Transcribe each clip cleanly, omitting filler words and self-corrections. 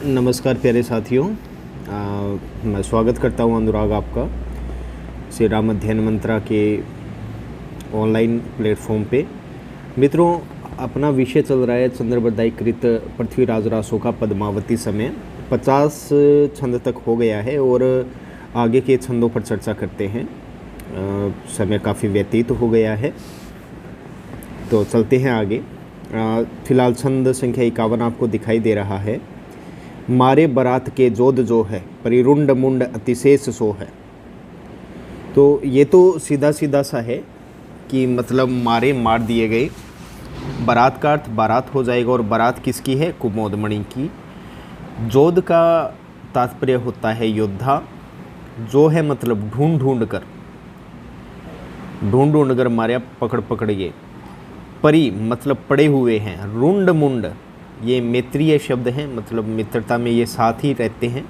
नमस्कार प्यारे साथियों। मैं स्वागत करता हूं अनुराग आपका श्री राम अध्ययन मंत्रा के ऑनलाइन प्लेटफॉर्म पे। मित्रों, अपना विषय चल रहा है चंद्रबरदाई कृत पृथ्वीराज रासो का पद्मावती समय। 50 छंद तक हो गया है और आगे के छंदों पर चर्चा करते हैं। समय काफ़ी व्यतीत हो गया है तो चलते हैं आगे। फिलहाल छंद संख्या 51 आपको दिखाई दे रहा है। मारे बरात के जोध जो है, परिरुंड मुंड अतिशेष सो है। तो ये तो सीधा सीधा सा है कि मतलब मार दिए गए। बारात का अर्थ बारात हो जाएगा और बारात किसकी है? कुमोदमणि की। जोध का तात्पर्य होता है योद्धा। जो है मतलब ढूंढ कर मारे, पकड़ के। परी मतलब पड़े हुए हैं। रुंड मुंड ये मैत्रीय शब्द हैं, मतलब मित्रता में ये साथ ही रहते हैं,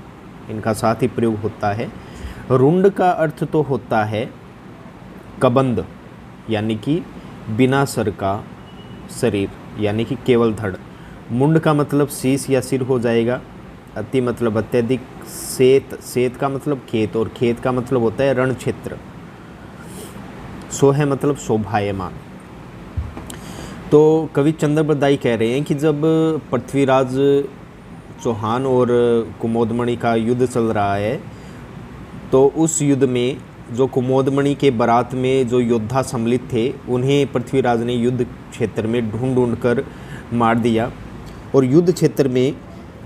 इनका साथ ही प्रयोग होता है। रुंड का अर्थ तो होता है कबंद, यानी कि बिना सर का शरीर, यानी कि केवल धड़। मुंड का मतलब शीश या सिर हो जाएगा। अति मतलब अत्यधिक। सेत का मतलब खेत, और खेत का मतलब होता है रण क्षेत्र। सो है मतलब शोभायमान। तो कवि चंद्रबरदाई कह रहे हैं कि जब पृथ्वीराज चौहान और कुमोदमणि का युद्ध चल रहा है, तो उस युद्ध में जो कुमोदमणि के बारात में जो योद्धा सम्मिलित थे, उन्हें पृथ्वीराज ने युद्ध क्षेत्र में ढूंढ कर मार दिया। और युद्ध क्षेत्र में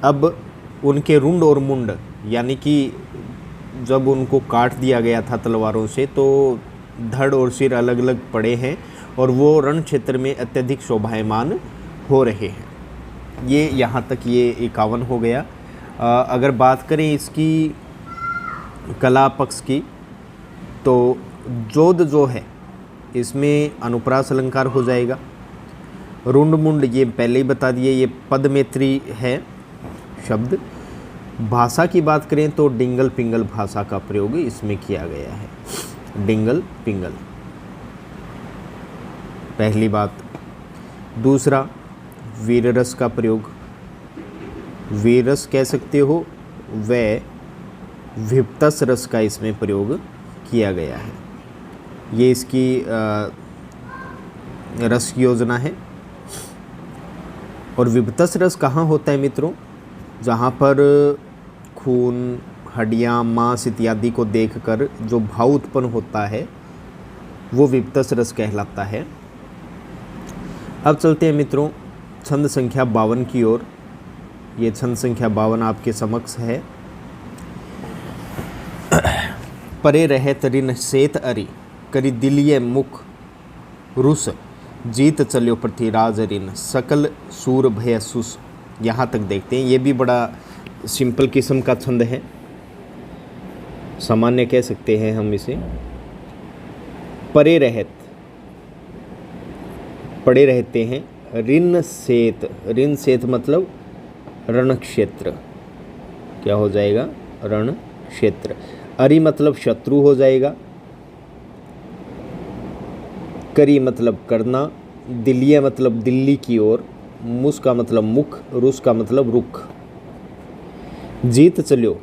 अब उनके रुंड और मुंड, यानी कि जब उनको काट दिया गया था तलवारों से, तो धड़ और सिर अलग अलग पड़े हैं और वो रण क्षेत्र में अत्यधिक शोभायमान हो रहे हैं। ये यहाँ तक ये 51 हो गया। अगर बात करें इसकी कला पक्ष की, तो जोध जो है इसमें अनुप्रास अलंकार हो जाएगा। रुंड मुंड ये पहले ही बता दिए, ये पद मैत्री है शब्द। भाषा की बात करें तो डिंगल पिंगल भाषा का प्रयोग इसमें किया गया है। डिंगल पिंगल पहली बात। दूसरा, वीररस का प्रयोग। वीररस कह सकते हो, वह विप्तस रस का इसमें प्रयोग किया गया है। ये इसकी रस योजना है। और विप्तस रस कहाँ होता है मित्रों? जहाँ पर खून, हड्डियाँ, मांस इत्यादि को देखकर जो भाव उत्पन्न होता है, वो विप्तस रस कहलाता है। अब चलते हैं मित्रों छंद संख्या 52 की ओर। ये छंद संख्या 52 आपके समक्ष है। परे रहे तरिन सेत अरि, करी दिलिये मुख रुस, जीत चल्यो पृथ्वीराज अरिन, सकल सूर भय सुस। यहाँ तक देखते हैं। ये भी बड़ा सिंपल किस्म का छंद है, सामान्य कह सकते हैं हम इसे। पड़े रहते हैं। ऋण सेत मतलब रण क्षेत्र। क्या हो जाएगा? रण क्षेत्र। अरि मतलब शत्रु हो जाएगा। करी मतलब करना। दिल्ली मतलब दिल्ली की ओर। मुस का मतलब मुख। रुस का मतलब रुख। जीत चल्यो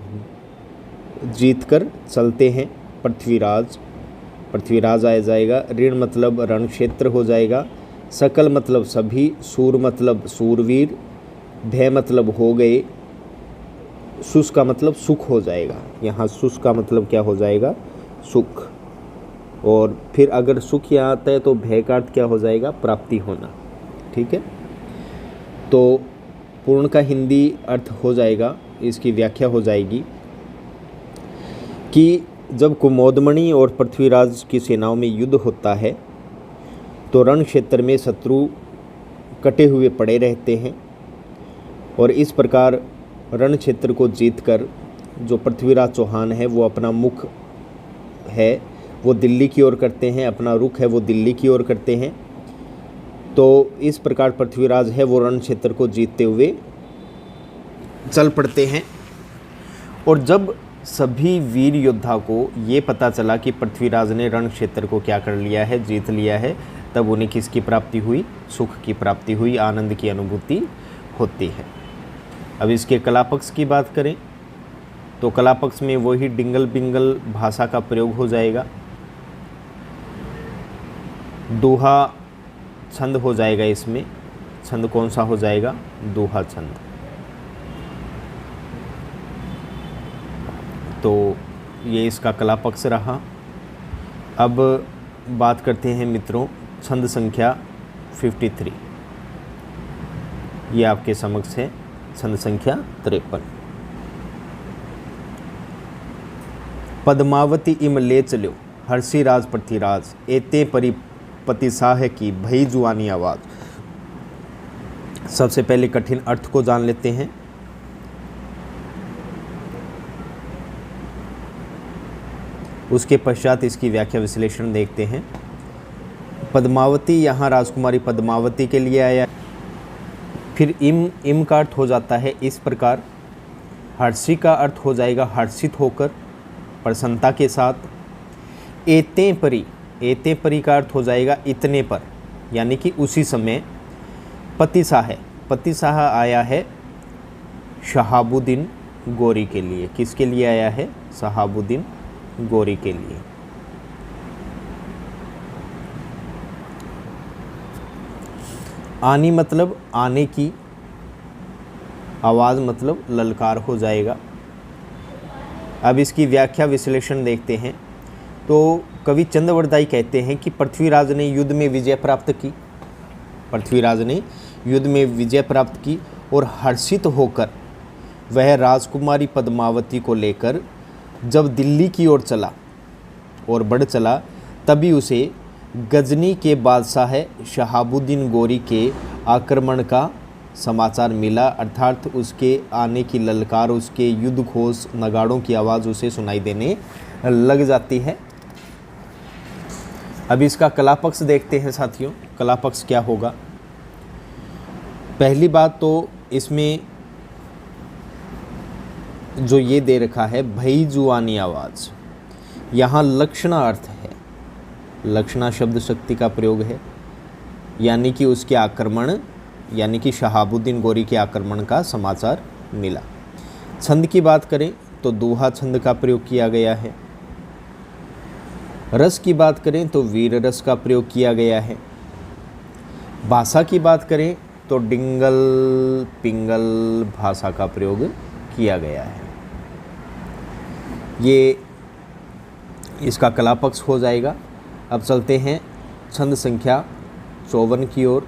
जीत कर चलते हैं। पृथ्वीराज आ जाएगा। ऋण मतलब रण क्षेत्र हो जाएगा। सकल मतलब सभी। सूर मतलब सूरवीर। भय मतलब हो गए। सुस का मतलब सुख हो जाएगा। यहाँ सुस का मतलब क्या हो जाएगा? सुख। और फिर अगर सुख यहाँ आता है तो भय का अर्थ क्या हो जाएगा? प्राप्ति होना। ठीक है, तो पूर्ण का हिंदी अर्थ हो जाएगा, इसकी व्याख्या हो जाएगी कि जब कुमोदमणि और पृथ्वीराज की सेनाओं में युद्ध होता है, तो रण क्षेत्र में शत्रु कटे हुए पड़े रहते हैं। और इस प्रकार रण क्षेत्र को जीतकर जो पृथ्वीराज चौहान है, वो अपना मुख है वो दिल्ली की ओर करते हैं, अपना रुख है वो दिल्ली की ओर करते हैं। तो इस प्रकार पृथ्वीराज है वो रण क्षेत्र को जीतते हुए चल पड़ते हैं। और जब सभी वीर योद्धा को ये पता चला कि पृथ्वीराज ने रण क्षेत्र को क्या कर लिया है? जीत लिया है, तब उन्हें किसकी प्राप्ति हुई? सुख की प्राप्ति हुई, आनंद की अनुभूति होती है। अब इसके कलापक्ष की बात करें तो कलापक्ष में वही डिंगल बिंगल भाषा का प्रयोग हो जाएगा। दोहा छंद हो जाएगा, इसमें छंद कौन सा हो जाएगा? दोहा छंद। तो ये इसका कलापक्ष रहा। अब बात करते हैं मित्रों छंद संख्या 53। ये आपके समक्ष है छंद संख्या 53। पद्मावती इम ले चलो हर्षि राज पृथ्वीराज, एते परि पति साह की भई जुआनी आवाज। सबसे पहले कठिन अर्थ को जान लेते हैं। उसके पश्चात इसकी व्याख्या विश्लेषण देखते हैं। पद्मावती यहाँ राजकुमारी पद्मावती के लिए आया। फिर इम का अर्थ हो जाता है इस प्रकार। हर्षि का अर्थ हो जाएगा हर्षित होकर, प्रसन्नता के साथ। एते परी का अर्थ हो जाएगा इतने पर, यानी कि उसी समय। पति शाह आया है शहाबुद्दीन गोरी के लिए। किसके लिए आया है? शहाबुद्दीन गोरी के लिए। आनी मतलब आने की, आवाज़ मतलब ललकार हो जाएगा। अब इसकी व्याख्या विश्लेषण देखते हैं। तो कवि चंद्रवरदाई कहते हैं कि पृथ्वीराज ने युद्ध में विजय प्राप्त की। पृथ्वीराज ने युद्ध में विजय प्राप्त की और हर्षित होकर वह राजकुमारी पद्मावती को लेकर जब दिल्ली की ओर चला और बढ़ चला, तभी उसे गजनी के बादशाह शहाबुद्दीन गोरी के आक्रमण का समाचार मिला। अर्थात उसके आने की ललकार, उसके युद्ध घोष नगाड़ों की आवाज़ उसे सुनाई देने लग जाती है। अब इसका कलापक्ष देखते हैं साथियों। कलापक्ष क्या होगा? पहली बात तो इसमें जो ये दे रखा है भई जुआनी आवाज़, यहाँ लक्षणा अर्थ है। लक्षणा शब्द शक्ति का प्रयोग है, यानी कि उसके आक्रमण, यानी कि शहाबुद्दीन गोरी के आक्रमण का समाचार मिला। छंद की बात करें तो दोहा छंद का प्रयोग किया गया है। रस की बात करें तो वीर रस का प्रयोग किया गया है। भाषा की बात करें तो डिंगल पिंगल भाषा का प्रयोग किया गया है। ये इसका कलापक्ष हो जाएगा। अब चलते हैं छंद संख्या 54 की ओर।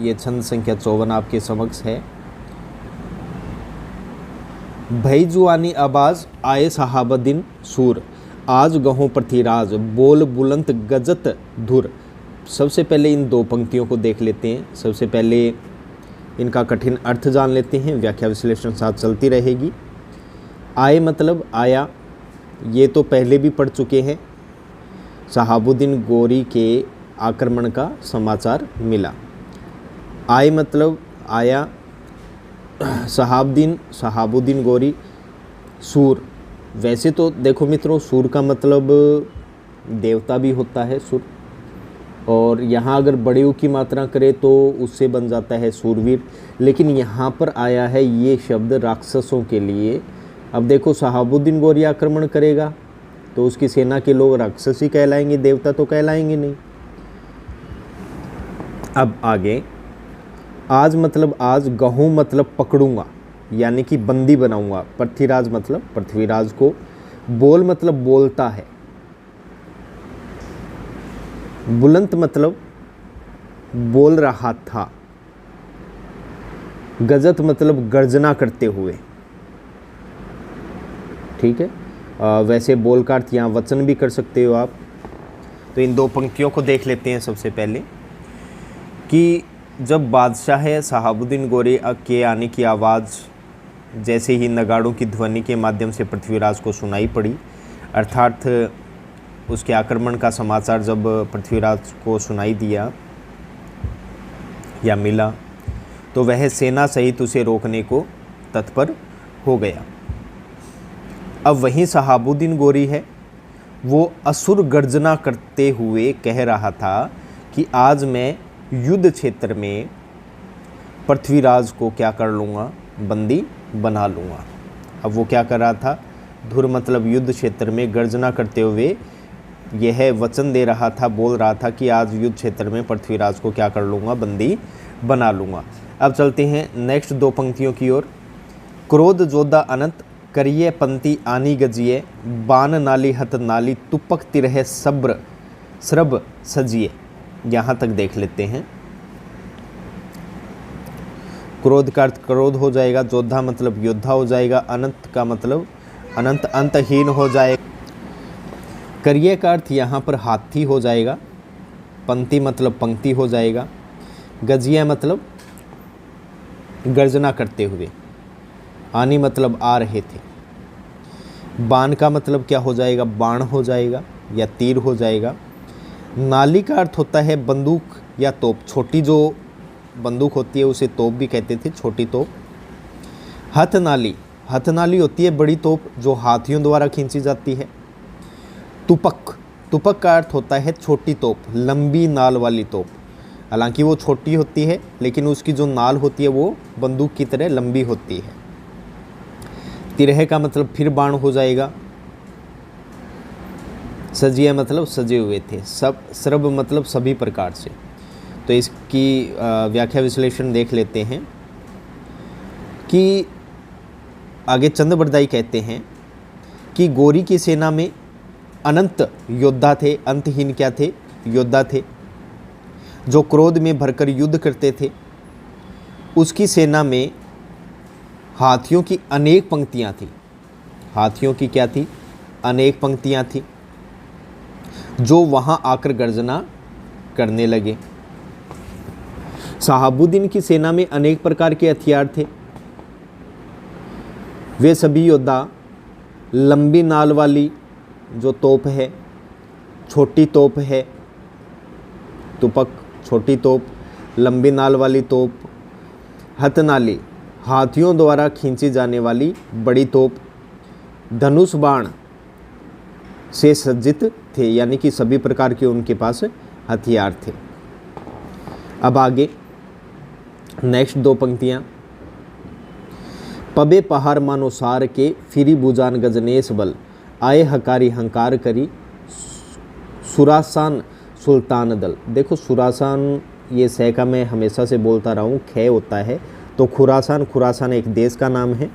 ये छंद संख्या 54 आपके समक्ष है। भई जुआनी आवाज आए शहाबुद्दीन सूर, आज गहों पृथ्वीराज, बोल बुलंद गजत धुर। सबसे पहले इन दो पंक्तियों को देख लेते हैं। सबसे पहले इनका कठिन अर्थ जान लेते हैं, व्याख्या विश्लेषण साथ चलती रहेगी। आए मतलब आया, ये तो पहले भी पढ़ चुके हैं। शहाबुद्दीन गोरी के आक्रमण का समाचार मिला। आए मतलब आया शहाबुद्दीन गोरी सूर। वैसे तो देखो मित्रों, सूर का मतलब देवता भी होता है सुर, और यहाँ अगर बड़े की मात्रा करें तो उससे बन जाता है सूरवीर। लेकिन यहाँ पर आया है ये शब्द राक्षसों के लिए। अब देखो शहाबुद्दीन गोरी आक्रमण करेगा तो उसकी सेना के लोग राक्षस ही कहलाएंगे, देवता तो कहलाएंगे नहीं। अब आगे, आज मतलब आज, गहूँ मतलब पकड़ूंगा, यानी कि बंदी बनाऊंगा। पृथ्वीराज मतलब पृथ्वीराज को। बोल मतलब बोलता है। बुलंद मतलब बोल रहा था। गजत मतलब गर्जना करते हुए। ठीक है, वैसे बोल का अर्थ यहाँ वचन भी कर सकते हो आप। तो इन दो पंक्तियों को देख लेते हैं सबसे पहले कि जब बादशाह शहाबुद्दीन गोरी के आने की आवाज़ जैसे ही नगाड़ों की ध्वनि के माध्यम से पृथ्वीराज को सुनाई पड़ी, अर्थात उसके आक्रमण का समाचार जब पृथ्वीराज को सुनाई दिया या मिला, तो वह सेना सहित उसे रोकने को तत्पर हो गया। अब वहीं शहाबुद्दीन गोरी है, वो असुर गर्जना करते हुए कह रहा था कि आज मैं युद्ध क्षेत्र में पृथ्वीराज को क्या कर लूँगा, बंदी बना लूँगा। अब वो क्या कर रहा था, धुर मतलब युद्ध क्षेत्र में गर्जना करते हुए यह वचन दे रहा था, बोल रहा था कि आज युद्ध क्षेत्र में पृथ्वीराज को क्या कर लूँगा, बंदी बना लूँगा। अब चलते हैं नेक्स्ट दो पंक्तियों की ओर। क्रोध जोधा अनंत करिए पंक्ति आनी गजिए, बान नाली हत नाली तुपक तिरह सब्र श्रब सजिए। यहाँ तक देख लेते हैं। क्रोध का अर्थ क्रोध हो जाएगा, जोधा मतलब योद्धा हो जाएगा, अनंत का मतलब अनंत अंतहीन हो जाएगा, करिए का अर्थ यहाँ पर हाथी हो जाएगा, पंक्ति मतलब पंक्ति हो जाएगा, गजिया मतलब गर्जना करते हुए, आनी मतलब आ रहे थे, बाण का मतलब क्या हो जाएगा, बाण हो जाएगा या तीर हो जाएगा, नाली का अर्थ होता है बंदूक या तोप, छोटी जो बंदूक होती है उसे तोप भी कहते थे, छोटी तोप। हथनाली होती है बड़ी तोप जो हाथियों द्वारा खींची जाती है। तुपक का अर्थ होता है छोटी तोप, लंबी नाल वाली तोप, हालांकि वो छोटी होती है लेकिन उसकी जो नाल होती है वो बंदूक की तरह लंबी होती है। तिरह का मतलब फिर बाण हो जाएगा, सजिया मतलब सजे हुए थे, सब श्रब मतलब सभी प्रकार से। तो इसकी व्याख्या विश्लेषण देख लेते हैं कि आगे चंद बरदाई कहते हैं कि गौरी की सेना में अनंत योद्धा थे, अंतहीन क्या थे, योद्धा थे, जो क्रोध में भरकर युद्ध करते थे। उसकी सेना में हाथियों की अनेक पंक्तियां थी, हाथियों की क्या थी, अनेक पंक्तियां थी, जो वहां आकर गर्जना करने लगे। शहाबुद्दीन की सेना में अनेक प्रकार के हथियार थे। वे सभी योद्धा लंबी नाल वाली जो तोप है, छोटी तोप है, तुपक छोटी तोप, लंबी नाल वाली तोप, हथनाली हाथियों द्वारा खींची जाने वाली बड़ी तोप, धनुष बाण से सज्जित थे, यानी कि सभी प्रकार के उनके पास हथियार थे। अब आगे नेक्स्ट दो पंक्तियां। पबे पहाड़ मानो सार के फिरी बुजान गजनेश बल, आए हकारी हंकार करी सुरासान सुल्तान दल। देखो सुरासान ये सह का मैं हमेशा से बोलता रहा हूँ, खे होता है तो खुरासान एक देश का नाम है।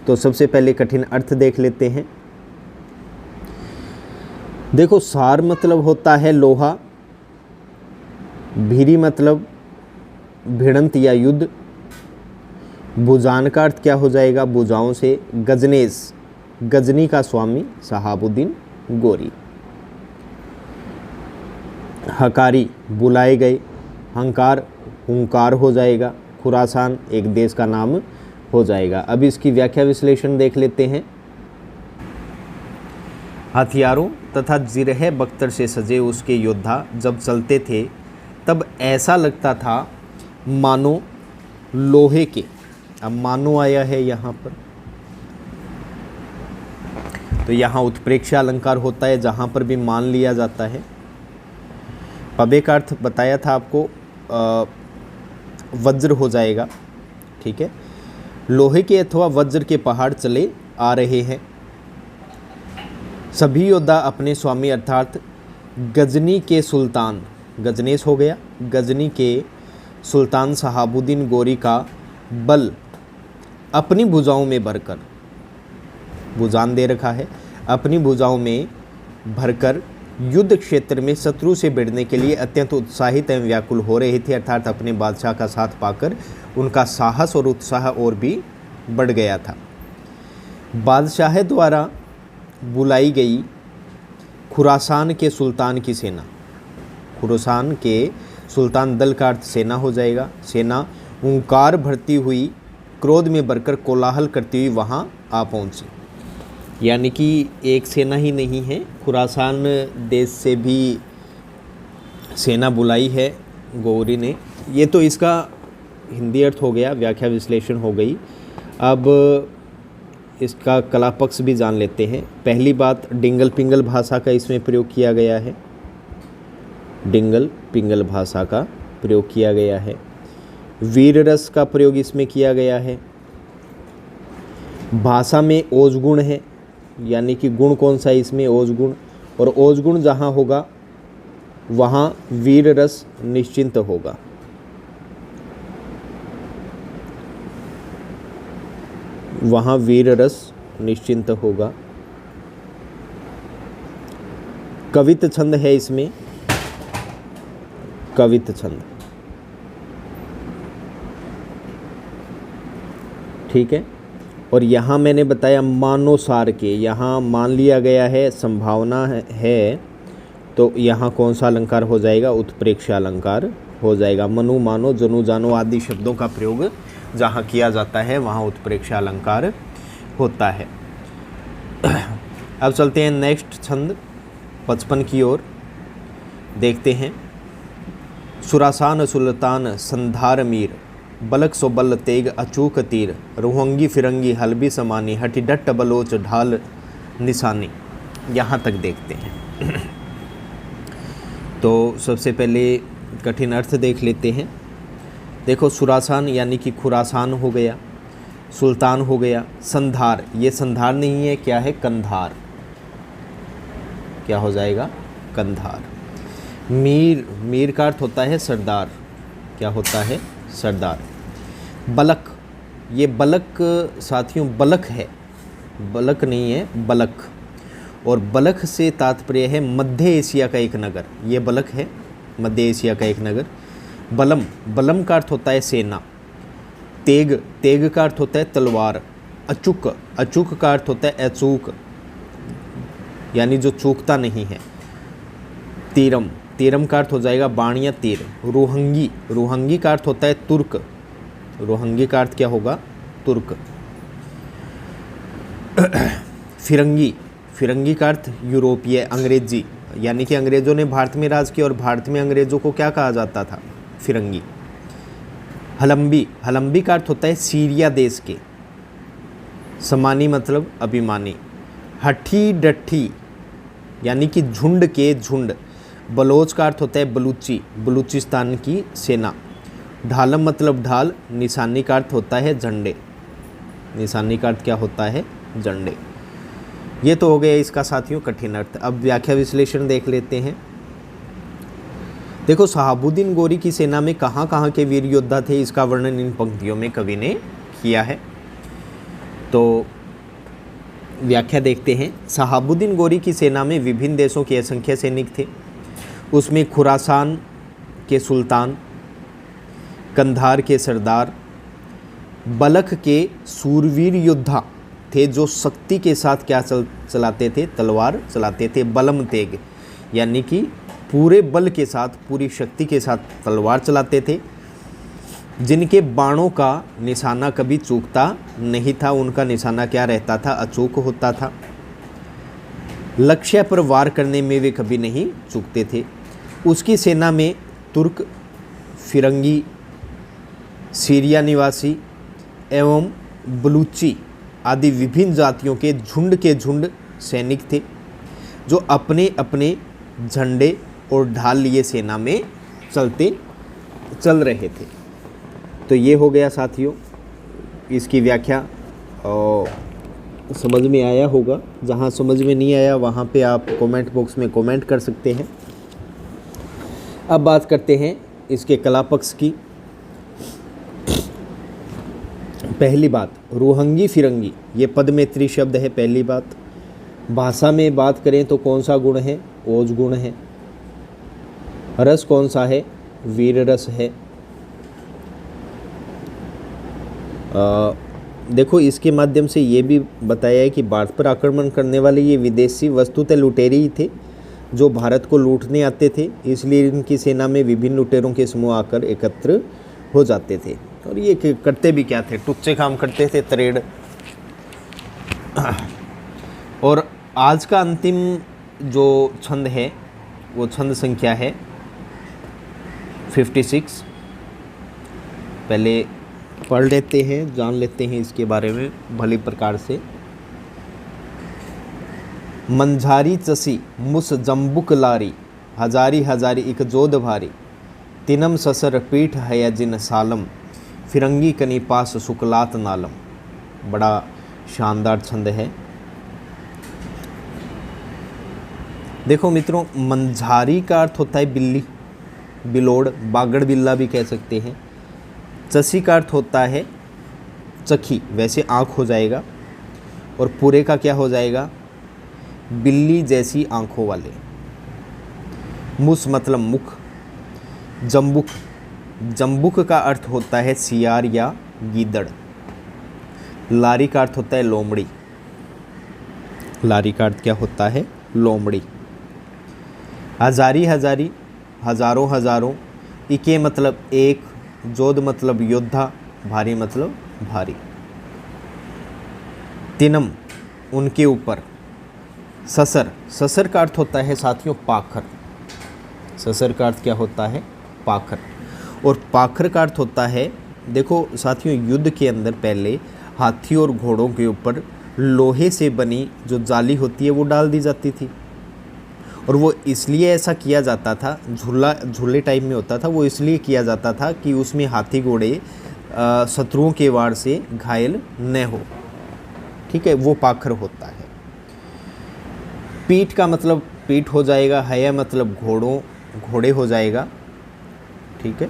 तो सबसे पहले कठिन अर्थ देख लेते हैं। देखो सार मतलब होता है लोहा, भीरी मतलब भिड़ंत या युद्ध, बुजान का अर्थ क्या हो जाएगा, बुजाओं से, गजनेश गजनी का स्वामी शहाबुद्दीन गोरी, हकारी बुलाए गए, हंकार हुंकार हो जाएगा, खुरासान एक देश का नाम हो जाएगा। अब इसकी व्याख्या विश्लेषण देख लेते हैं। हथियारों तथा जिरह बख्तर से सजे उसके योद्धा जब चलते थे तब ऐसा लगता था मानो लोहे के। अब मानो आया है यहाँ पर, तो यहाँ उत्प्रेक्षा अलंकार होता है जहाँ पर भी मान लिया जाता है। पबे का अर्थ बताया था आपको, वज्र हो जाएगा, ठीक है। लोहे के अथवा वज्र के पहाड़ चले आ रहे हैं। सभी योद्धा अपने स्वामी अर्थात गजनी के सुल्तान, गजनेश हो गया, गजनी के सुल्तान शहाबुद्दीन गोरी का बल अपनी भुजाओं में भरकर, भुजान दे रखा है, अपनी भुजाओं में भरकर युद्ध क्षेत्र में शत्रु से भिड़ने के लिए अत्यंत उत्साहित एवं व्याकुल हो रहे थे। अर्थात अपने बादशाह का साथ पाकर उनका साहस और उत्साह और भी बढ़ गया था। बादशाह द्वारा बुलाई गई खुरासान के सुल्तान की सेना, खुरासान के सुल्तान दल का अर्थ सेना हो जाएगा। सेना हुंकार भरती हुई, क्रोध में भरकर कोलाहल करती हुई वहाँ आ पहुँची, यानी कि एक सेना ही नहीं है, खुरासान देश से भी सेना बुलाई है गौरी ने। ये तो इसका हिंदी अर्थ हो गया, व्याख्या विश्लेषण हो गई। अब इसका कला पक्ष भी जान लेते हैं। पहली बात, डिंगल पिंगल भाषा का इसमें प्रयोग किया गया है, डिंगल पिंगल भाषा का प्रयोग किया गया है। वीर रस का प्रयोग इसमें किया गया है। भाषा में ओज गुण है, यानी कि गुण कौन सा है इसमें, ओज गुण। और ओज गुण जहाँ होगा वहाँ वीर रस निश्चिंत होगा। वहाँ वीर रस निश्चिंत होगा। कवित छंद है इसमें, कवित छंद, ठीक है। और यहाँ मैंने बताया मानोसार के, यहाँ मान लिया गया है, संभावना है, तो यहाँ कौन सा अलंकार हो जाएगा, उत्प्रेक्ष अलंकार हो जाएगा। मनु, मानो, जनु, जानो आदि शब्दों का प्रयोग जहाँ किया जाता है वहाँ उत्प्रेक्ष अलंकार होता है। अब चलते हैं नेक्स्ट छंद 55 की ओर, देखते हैं। सुरासान सुल्तान संधार मीर, बलक सो बल तेग अचूक तीर, रुहंगी फिरंगी हलबी समानी, हटी डट बलोच ढाल निशानी। यहाँ तक देखते हैं। तो सबसे पहले कठिन अर्थ देख लेते हैं। देखो, सुरासान यानी कि खुरासान हो गया, सुल्तान हो गया, संधार, ये संधार नहीं है, क्या है, कंधार, क्या हो जाएगा, कंधार। मीर, मीर का अर्थ होता है सरदार, क्या होता है, सरदार। बलक, ये बलक साथियों बलक है, बलक नहीं है, बलक। और बलक से तात्पर्य है मध्य एशिया का एक नगर, ये बलक है, मध्य एशिया का एक नगर। बलम, बलम का अर्थ होता है सेना। तेग, तेग का अर्थ होता है तलवार। अचूक, अचूक का अर्थ होता है अचूक, यानी जो चूकता नहीं है। तीरम, तीरम का अर्थ हो जाएगा बाण या तीर। रुहंगी, रुहंगी का अर्थ होता है तुर्क, रुहंगी का अर्थ क्या होगा, तुर्क। फिरंगी, फिरंगी का अर्थ यूरोपीय, अंग्रेजी, यानी कि अंग्रेज़ों ने भारत में राज किया और भारत में अंग्रेज़ों को क्या कहा जाता था, फिरंगी। हलम्बी, हलम्बी का अर्थ होता है सीरिया देश के। समानी मतलब अभिमानी। हठी डठी, यानी कि झुंड के झुंड। बलोच का अर्थ होता है बलूची, बलूचिस्तान की सेना। ढालम मतलब ढाल। निशानी का अर्थ होता है झंडे, निशानी का अर्थ क्या होता है, झंडे। ये तो हो गया इसका साथियों कठिन अर्थ। अब व्याख्या विश्लेषण देख लेते हैं। देखो, शहाबुद्दीन गोरी की सेना में कहाँ कहाँ के वीर योद्धा थे, इसका वर्णन इन पंक्तियों में कवि ने किया है। तो व्याख्या देखते हैं। शहाबुद्दीन गोरी की सेना में विभिन्न देशों के असंख्य सैनिक थे। उसमें खुरासान के सुल्तान, कंधार के सरदार, बलख के सूरवीर योद्धा थे जो शक्ति के साथ क्या चलाते थे, तलवार चलाते थे। बलम तेग, यानी कि पूरे बल के साथ, पूरी शक्ति के साथ तलवार चलाते थे, जिनके बाणों का निशाना कभी चूकता नहीं था। उनका निशाना क्या रहता था, अचूक होता था। लक्ष्य पर वार करने में वे कभी नहीं चूकते थे। उसकी सेना में तुर्क, फिरंगी, सीरिया निवासी एवं बलूची आदि विभिन्न जातियों के झुंड सैनिक थे, जो अपने अपने झंडे और ढाल लिए सेना में चल रहे थे। तो ये हो गया साथियों इसकी व्याख्या, और समझ में आया होगा। जहाँ समझ में नहीं आया वहाँ पे आप कमेंट बॉक्स में कमेंट कर सकते हैं। अब बात करते हैं इसके कला पक्ष की। पहली बात, रुहंगी फिरंगी, ये पदमेत्री शब्द है। पहली बात, भाषा में बात करें तो कौन सा गुण है, ओज गुण है। रस कौन सा है, वीर रस है। देखो, इसके माध्यम से ये भी बताया है कि भारत पर आक्रमण करने वाले ये विदेशी वस्तुतः लुटेरे ही थे जो भारत को लूटने आते थे, इसलिए इनकी सेना में विभिन्न लुटेरों के समूह आकर एकत्र हो जाते थे। और ये करते भी क्या थे, टुच्चे काम करते थे, तरेड़। और आज का अंतिम जो छंद है वो छंद संख्या है 56। पहले पढ़ लेते हैं, जान लेते हैं इसके बारे में भली प्रकार से। मंझारी चसी मुस जम्बुक लारी, हजारी हजारी इक जोध भारी, तिनम ससर पीठ है जिन सालम, फिरंगी कनी पास सुकलात नालम। बड़ा शानदार छंद है। देखो मित्रों, मंझारी का अर्थ होता है बिल्ली, बिलोड़, बागड़ बिल्ला भी कह सकते हैं। चसी का अर्थ होता है चखी, वैसे आँख हो जाएगा, और पूरे का क्या हो जाएगा, बिल्ली जैसी आँखों वाले। मुस मतलब मुख। जम्बुक, जम्बुक का अर्थ होता है सियार या गीदड़। लारी का अर्थ होता है लोमड़ी, लारी का अर्थ क्या होता है, लोमड़ी। हजारी, हजारी, हजारों हजारों। इके मतलब एक, जोध मतलब योद्धा, भारी मतलब भारी। तिनम उनके ऊपर। ससर, ससर का अर्थ होता है साथियों पाखर, ससर का अर्थ क्या होता है, पाखर। और पाखर का अर्थ होता है, देखो साथियों, युद्ध के अंदर पहले हाथी और घोड़ों के ऊपर लोहे से बनी जो जाली होती है वो डाल दी जाती थी, और वो इसलिए ऐसा किया जाता था, झूले टाइप में होता था, वो इसलिए किया जाता था कि उसमें हाथी घोड़े शत्रुओं के वार से घायल न हो। ठीक है, वो पाखर होता है। पीठ का मतलब पीठ हो जाएगा, हया मतलब घोड़े हो जाएगा। ठीक है,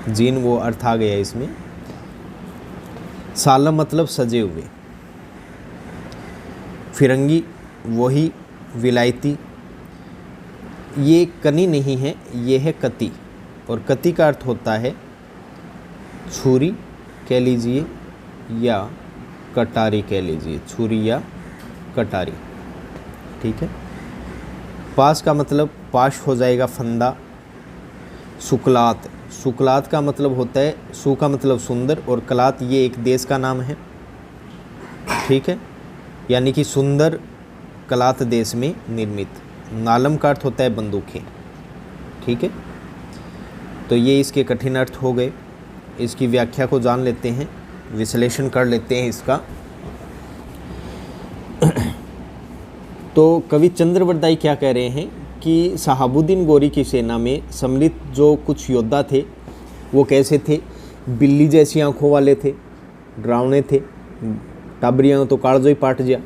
जीन वो अर्थ आ गया इसमें। सालम मतलब सजे हुए। फिरंगी वही विलायती। ये कनी नहीं है, ये है कती, और कती का अर्थ होता है छुरी कह लीजिए या कटारी कह लीजिए, छुरी या कटारी। ठीक है, पास का मतलब पाश हो जाएगा फंदा। सुकलात, सुकलात का मतलब होता है, सु का मतलब सुंदर, और कलात ये एक देश का नाम है। ठीक है, यानी कि सुंदर कलात देश में निर्मित। नालम का अर्थ होता है बंदूकें। ठीक है, तो ये इसके कठिन अर्थ हो गए। इसकी व्याख्या को जान लेते हैं, विश्लेषण कर लेते हैं इसका। तो कवि चंद्रवरदाई क्या कह रहे हैं कि शहाबुद्दीन गोरी की सेना में सम्मिलित जो कुछ योद्धा थे वो कैसे थे, बिल्ली जैसी आंखों वाले थे, डरावने थे, टाबरियाँ तो कालजो ही पाट जा।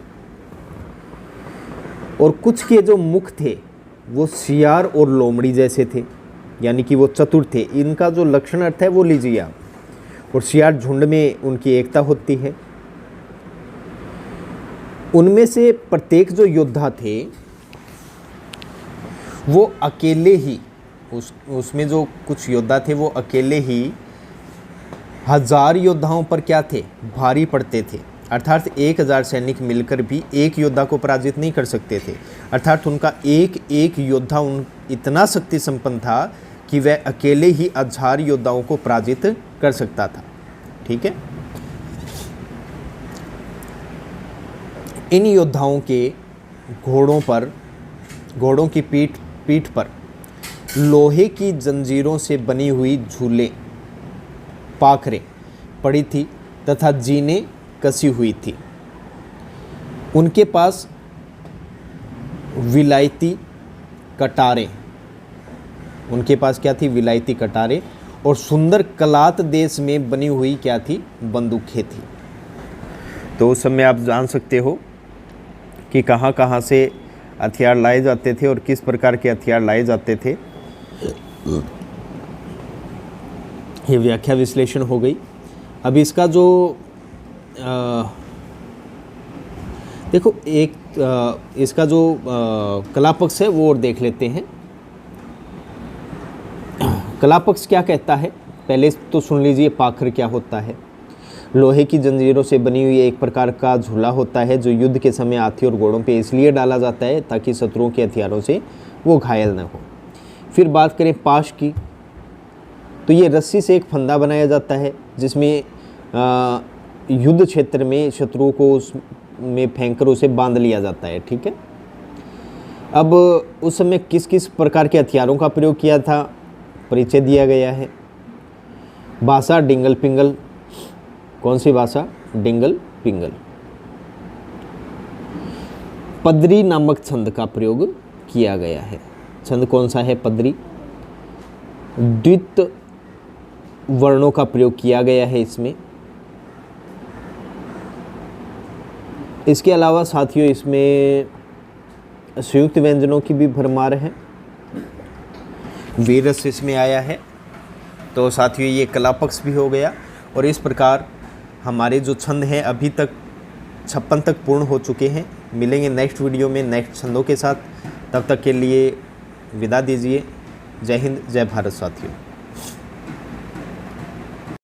और कुछ के जो मुख थे वो सियार और लोमड़ी जैसे थे, यानी कि वो चतुर थे। इनका जो लक्षण अर्थ है वो लीजिए आप। और सियार झुंड में उनकी एकता होती है। उनमें से प्रत्येक जो योद्धा थे वो अकेले ही, उसमें जो कुछ योद्धा थे वो अकेले ही 1000 योद्धाओं पर क्या थे, भारी पड़ते थे। अर्थात 1000 सैनिक मिलकर भी एक योद्धा को पराजित नहीं कर सकते थे। अर्थात उनका एक एक योद्धा इतना शक्ति संपन्न था कि वह अकेले ही 1000 योद्धाओं को पराजित कर सकता था। ठीक है, इन योद्धाओं के घोड़ों की पीठ पर लोहे की जंजीरों से बनी हुई झूले, पाखरें पड़ी थी तथा जीनें कसी हुई थी। उनके पास विलायती कटारें, उनके पास क्या थी, विलायती कटारें, और सुंदर कलात देश में बनी हुई क्या थी, बंदूकें थी। तो उस समय आप जान सकते हो कि कहाँ कहाँ से हथियार लाए जाते थे और किस प्रकार के हथियार लाए जाते थे। ये व्याख्या विश्लेषण हो गई। अब इसका जो देखो इसका जो कला पक्ष है वो और देख लेते हैं। कला पक्ष क्या कहता है, पहले तो सुन लीजिए पाखर क्या होता है। लोहे की जंजीरों से बनी हुई एक प्रकार का झूला होता है जो युद्ध के समय हाथी और घोड़ों पे इसलिए डाला जाता है ताकि शत्रुओं के हथियारों से वो घायल न हो। फिर बात करें पाश की, तो ये रस्सी से एक फंदा बनाया जाता है जिसमें युद्ध क्षेत्र में शत्रुओं को उसमें फेंक कर उसे बांध लिया जाता है। ठीक है, अब उस समय किस किस प्रकार के हथियारों का प्रयोग किया था परिचय दिया गया है। भाषा डिंगल पिंगल, कौन सी भाषा, डिंगल पिंगल। पदरी नामक छंद का प्रयोग किया गया है। छंद कौन सा है, पदरी। द्वित वर्णों का प्रयोग किया गया है इसमें। इसके अलावा साथियों इसमें संयुक्त व्यंजनों की भी भरमार है, वीरस इसमें आया है। तो साथियों ये कला पक्ष भी हो गया। और इस प्रकार हमारे जो छंद हैं अभी तक 56 तक पूर्ण हो चुके हैं। मिलेंगे नेक्स्ट वीडियो में नेक्स्ट छंदों के साथ, तब तक के लिए विदा दीजिए। जय हिंद, जय भारत साथियों।